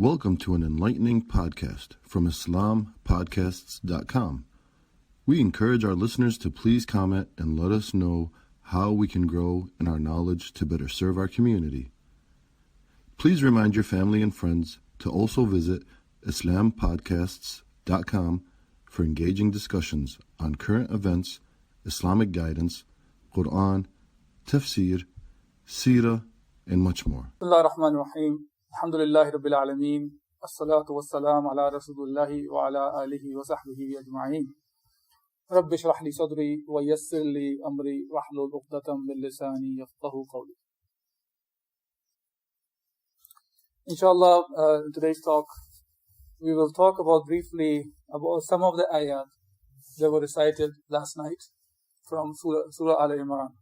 Welcome to an enlightening podcast from islampodcasts.com. We encourage our listeners to please comment and let us know how we can grow in our knowledge to better serve our community. Please remind your family and friends to also visit islampodcasts.com for engaging discussions on current events, Islamic guidance, Quran, tafsir, seerah, and much more. Bismillah ar-Rahman ar-Rahim. Alhamdulillahi Rabbil Alameen. As-salatu was-salam ala Rasulillahi wa ala alihi wa sahbihi ajma'een. Rabbi shrah li sadri wa yassir li amri wahlul uqdatam min lisani yafqahu qawli. Inshallah, in today's talk, we will talk briefly about some of the ayat that were recited last night from Surah Al-Imran.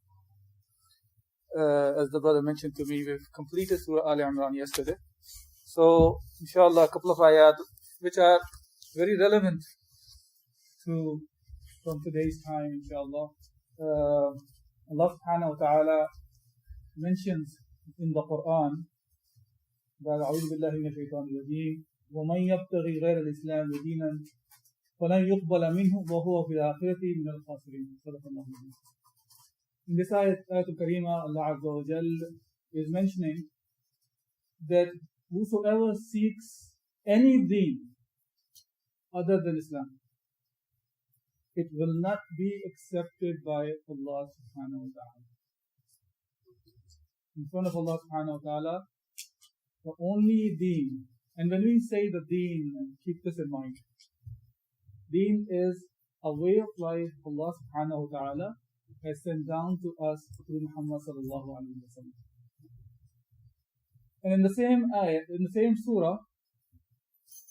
As the brother mentioned to me, we've completed Surah Al-Imran yesterday. So, inshallah, a couple of ayat which are very relevant from today's time, inshallah. Allah subhanahu wa ta'ala mentions in the Quran that أعوذ بالله من الشيطان الرجيم ومن يبتغي غير الإسلام دينا فلن يقبل منه وهو في الآخرة من الخاسرين. صدق الله العظيم. In this Ayatul Karima, Allah Azza wa Jal is mentioning that whosoever seeks any deen other than Islam, it will not be accepted by Allah subhanahu wa ta'ala. In front of Allah subhanahu wa ta'ala, the only deen, and when we say the deen, keep this in mind, deen is a way of life Allah subhanahu wa ta'ala has sent down to us through Muhammad sallallahu alaihi wasallam. And in the same ayat, in the same surah,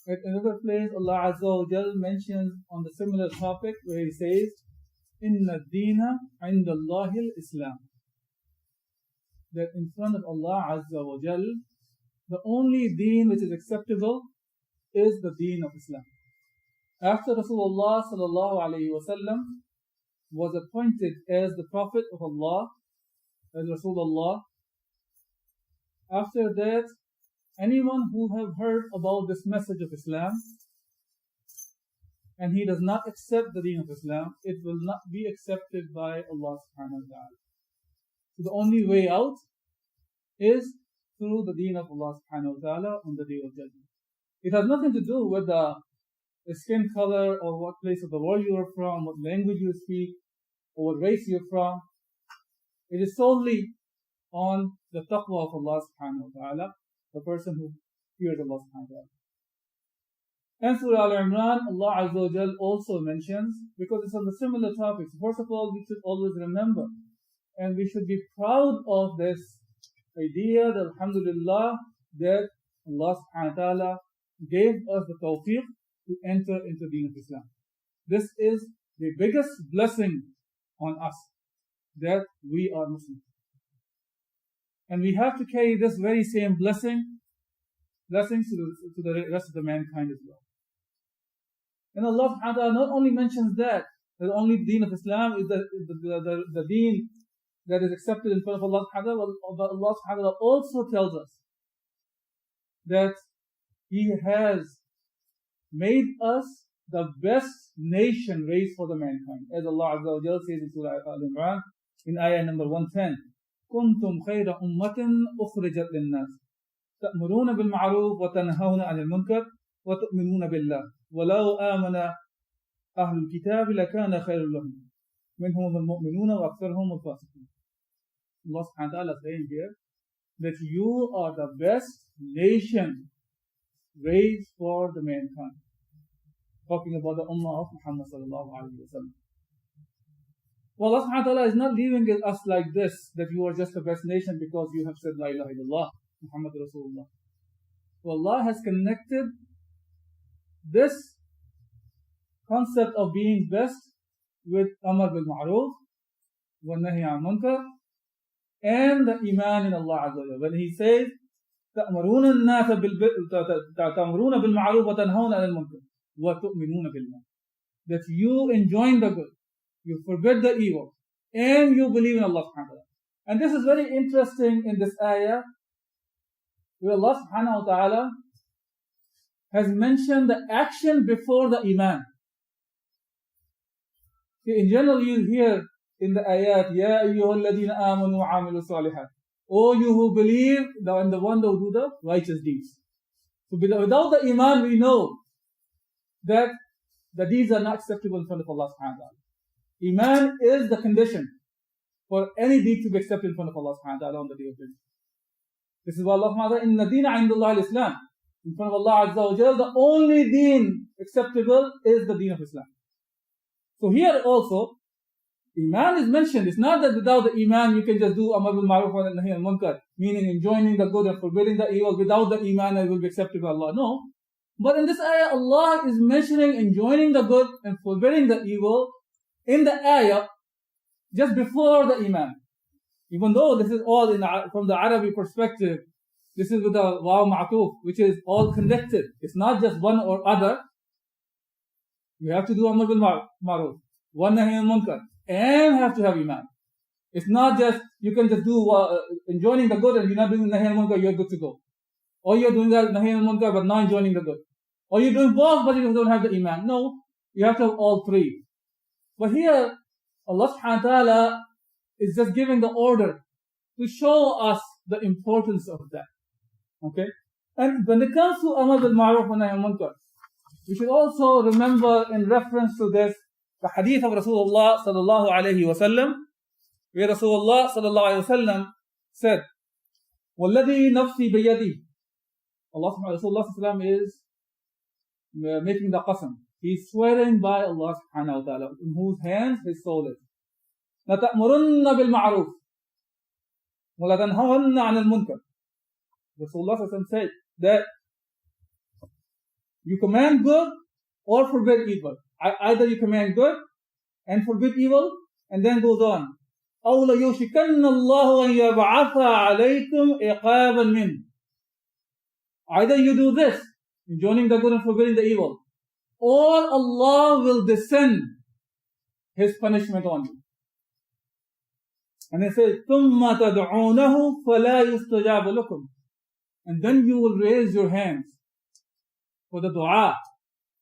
at another place, Allah Azza wa Jal mentions on the similar topic where He says, "Inna deena inda Allahil Islam." That in front of Allah Azza wa Jal, the only deen which is acceptable is the deen of Islam. After Rasulullah sallallahu alaihi wasallam was appointed as the Prophet of Allah, as Rasulullah, after that, anyone who have heard about this message of Islam and he does not accept the deen of Islam, it will not be accepted by Allah subhanahu wa ta'ala. So the only way out is through the deen of Allah subhanahu wa ta'ala on the day of judgment. It has nothing to do with the skin color or what place of the world you are from, what language you speak, or what race you're from. It is solely on the taqwa of Allah subhanahu wa ta'ala, the person who fears Allah subhanahu wa ta'ala. And Surah Al-Imran, Allah Azza wa Jal also mentions, because it's on the similar topics. First of all, we should always remember, and we should be proud of this idea that alhamdulillah, that Allah subhanahu wa ta'ala gave us the tawfiq to enter into Deen of Islam. This is the biggest blessing on us, that we are Muslims. And we have to carry this very same blessings to the rest of the mankind as well. And Allah subhanahu wa ta'ala not only mentions that the only deen of Islam is the deen that is accepted in front of Allah subhanahu wa ta'ala, but Allah subhanahu wa ta'ala also tells us that He has made us the best nation raised for the mankind. As Allah Azza wa Jalla says in Surah Al-Imran, in ayah number 110, كنتم خير أمة أخرجت للناس تأمرون بالمعروف وتنهون عن المنكر وتؤمنون بالله ولو آمن أهل الكتاب لكان خير لهم منهم المؤمنون وأكثرهم الفاسقون. Allah subhanahu wa ta'ala is saying here that you are the best nation raised for the mankind. Talking about the ummah of Muhammad sallallahu alaihi wasallam. Well, Allah subhanahu wa ta'ala is not leaving us like this, that you are just the best nation because you have said La ilaha illallah, Muhammad Rasulullah. Well, Allah has connected this concept of being best with Amr bil Ma'ruf, wa Nahi an Munkar, and the Iman in Allah Azza wa Jalla. When He says, تأمرون الناس تأمرون بالمعروف وتنهون عن المنكر وتؤمنون بالله. That you enjoin the good, you forbid the evil, and you believe in Allah subhanahu wa ta'ala. And this is very interesting in this ayah, where Allah subhanahu wa ta'ala has mentioned the action before the iman. See, in general, you hear in the ayat, Ya ayyuhalladhina amanu wa amilu salihat. O you who believe, and the one who do the righteous deeds. So without the iman, we know that the deeds are not acceptable in front of Allah subhanahu wa ta'ala. Iman is the condition for any deed to be accepted in front of Allah subhanahu wa ta'ala on the day of judgment. This is why Allah subhanahu wa ta'ala, Inna deena indullah al-Islam. In front of Allah Azza wa Jal, the only deen acceptable is the deen of Islam. So here also, Iman is mentioned. It's not that without the Iman you can just do Amar bil Ma'ruf wa Nahy al Munkar, meaning enjoining the good and forbidding the evil. Without the Iman it will be accepted by Allah. No. But in this ayah, Allah is mentioning enjoining the good and forbidding the evil in the ayah just before the Iman. Even though this is all from the Arabic perspective, this is with the Waw Ma'tuf, which is all connected. It's not just one or other. You have to do Amr bil Ma'ruf, wa Nahy al Munkar, and have to have Iman. It's not just, you can just do enjoining the good and you're not doing Nahy al Munkar, you're good to go. Or you're doing the Nahy al Munkar but not enjoining the good. Or you're doing both but you don't have the Iman. No, you have to have all three. But here, Allah subhanahu wa ta'ala is just giving the order to show us the importance of that. Okay? And when it comes to Amr bil Ma'ruf wa Nahy al Munkar, we should also remember in reference to this, the hadith of Rasulullah sallallahu alayhi wa sallam, where Rasulullah sallallahu alayhi wa sallam said, وَالَّذِي نَفْسِي بِيَدِي. Rasulullah sallallahu alayhi wa sallam is making the qasam. He's swearing by Allah subhanahu wa ta'ala, in whose hands his soul is. لَتَأْمُرُنَّ بِالْمَعْرُوفِ وَلَتَنْهَوَنَّ عَنِ الْمُنْكَرِ. Rasulullah sallallahu alayhi wa sallam said that you command good or forbid evil. Either you command good and forbid evil, and then goes on. أَوْ لَيُوشِكَنَّ اللَّهُ أَنْ يَبْعَثَ عَلَيْكُمْ عِقَابًا مِّنْهُ. Either you do this, enjoining the good and forbidding the evil, or Allah will descend His punishment on you. And He says, ثُمَّ تَدْعُونَهُ فَلَا يُسْتَجَابُ لَكُمْ. And then you will raise your hands for the dua,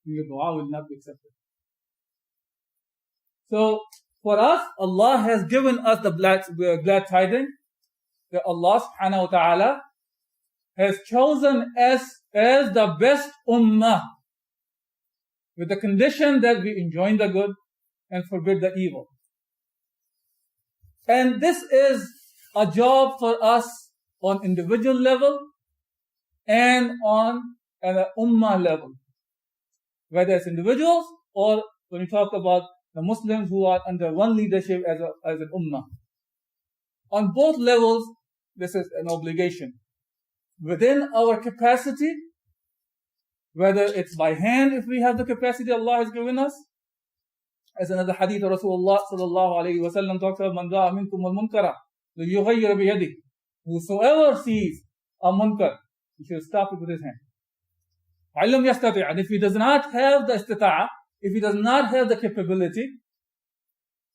and your dua will not be accepted. So, for us, Allah has given us the glad tidings that Allah subhanahu wa ta'ala has chosen as the best ummah, with the condition that we enjoin the good and forbid the evil. And this is a job for us on individual level and on an ummah level. Whether it's individuals or when we talk about the Muslims who are under one leadership as an ummah. On both levels, this is an obligation. Within our capacity, whether it's by hand if we have the capacity Allah has given us, as another hadith of Rasulullah sallallahu alayhi wa sallam talks about, Man ra'a minkum al-munkara liyughayyir biyadihi. Whosoever sees a munkar, he should stop it with his hand. And if he does not have the istita'a, if he does not have the capability,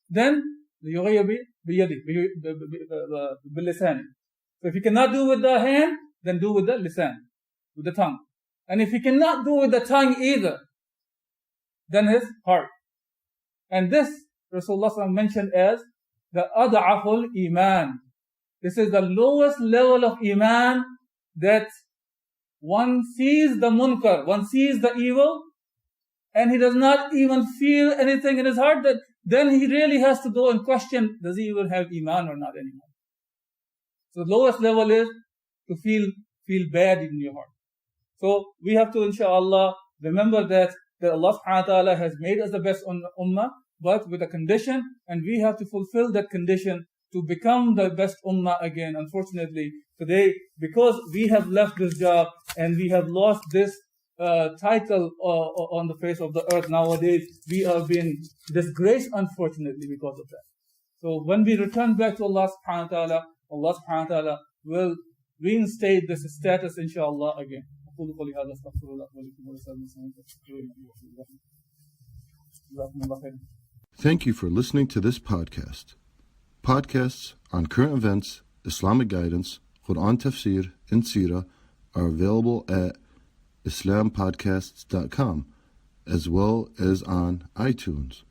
then liyughayyir biyadihi, bil-lisan. So if he cannot do with the hand, then do with the lisan, with the tongue. And if he cannot do with the tongue either, then his heart. And this Rasulullah mentioned as the ad'aful iman. This is the lowest level of iman, that one sees the munkar, one sees the evil, and he does not even feel anything in his heart, that then he really has to go and question, does he even have iman or not anymore? So the lowest level is to feel bad in your heart. So we have to, inshaAllah, remember that Allah subhanahu wa ta'ala has made us the best ummah, but with a condition, and we have to fulfill that condition to become the best ummah again. Unfortunately, today, because we have left this job and we have lost this title on the face of the earth nowadays, we are being disgraced, unfortunately, because of that. So when we return back to Allah subhanahu wa ta'ala, Allah subhanahu wa ta'ala will reinstate this status, inshaAllah, again. Thank you for listening to this podcast. Podcasts on current events, Islamic guidance, Quran tafsir, and seerah are available at islampodcasts.com, as well as on iTunes.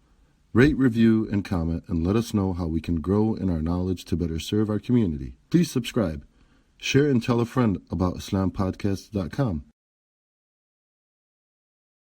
Rate, review, and comment, and let us know how we can grow in our knowledge to better serve our community. Please subscribe, share, and tell a friend about islampodcasts.com.